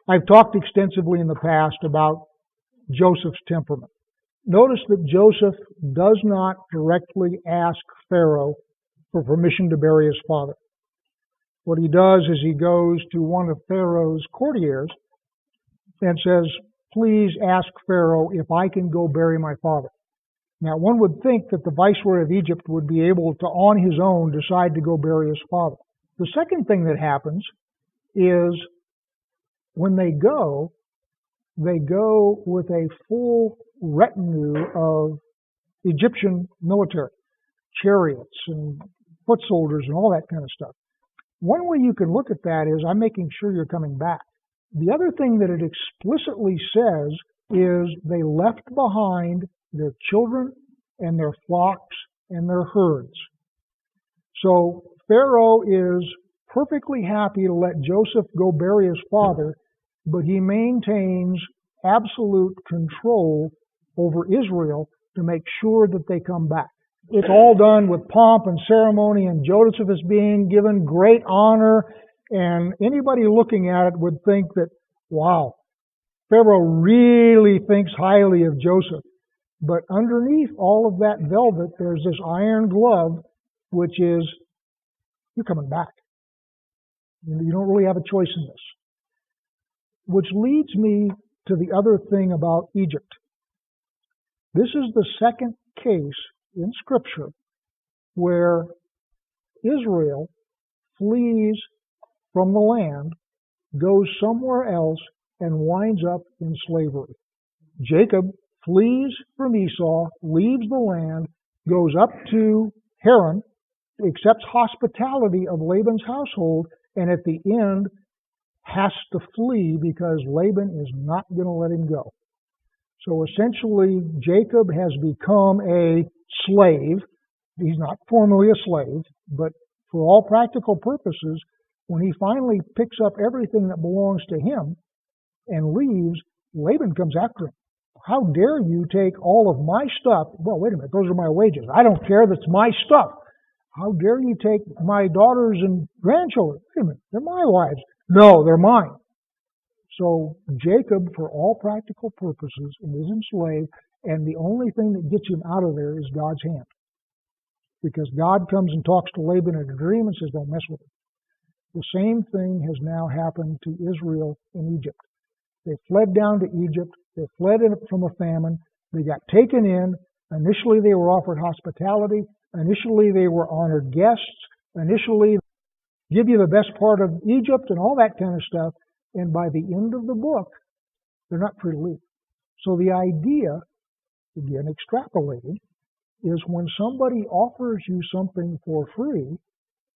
I've talked extensively in the past about Joseph's temperament. Notice that Joseph does not directly ask Pharaoh for permission to bury his father. What he does is he goes to one of Pharaoh's courtiers and says, please ask Pharaoh if I can go bury my father. Now, one would think that the viceroy of Egypt would be able to, on his own, decide to go bury his father. The second thing that happens is when they go with a full retinue of Egyptian military, chariots and foot soldiers and all that kind of stuff. One way you can look at that is, I'm making sure you're coming back. The other thing that it explicitly says is they left behind their children and their flocks and their herds. So Pharaoh is perfectly happy to let Joseph go bury his father, but he maintains absolute control over Israel to make sure that they come back. It's all done with pomp and ceremony, and Joseph is being given great honor, and anybody looking at it would think that, wow, Pharaoh really thinks highly of Joseph. But underneath all of that velvet, there's this iron glove, which is, you're coming back. You don't really have a choice in this. Which leads me to the other thing about Egypt. This is the second case in Scripture where Israel flees from the land, goes somewhere else, and winds up in slavery. Jacob flees from Esau, leaves the land, goes up to Haran, accepts hospitality of Laban's household, and at the end has to flee because Laban is not going to let him go. So essentially, Jacob has become a slave. He's not formally a slave, but for all practical purposes, when he finally picks up everything that belongs to him and leaves, Laban comes after him. How dare you take all of my stuff? Well, wait a minute, those are my wages. I don't care, that's my stuff. How dare you take my daughters and grandchildren? Wait a minute, they're my wives. No, they're mine. So Jacob, for all practical purposes, is enslaved, and the only thing that gets him out of there is God's hand. Because God comes and talks to Laban in a dream and says, don't mess with him. The same thing has now happened to Israel in Egypt. They fled down to Egypt. They fled from a famine. They got taken in. Initially, they were offered hospitality. Initially, they were honored guests. Initially, give you the best part of Egypt and all that kind of stuff. And by the end of the book, they're not free to leave. So the idea, again extrapolated, is when somebody offers you something for free,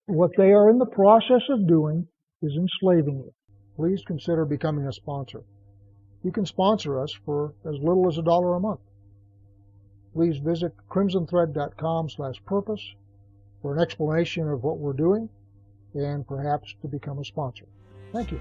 what they are in the process of doing is enslaving you. Please consider becoming a sponsor. You can sponsor us for as little as $1 a month. Please visit crimsonthread.com/purpose for an explanation of what we're doing and perhaps to become a sponsor. Thank you.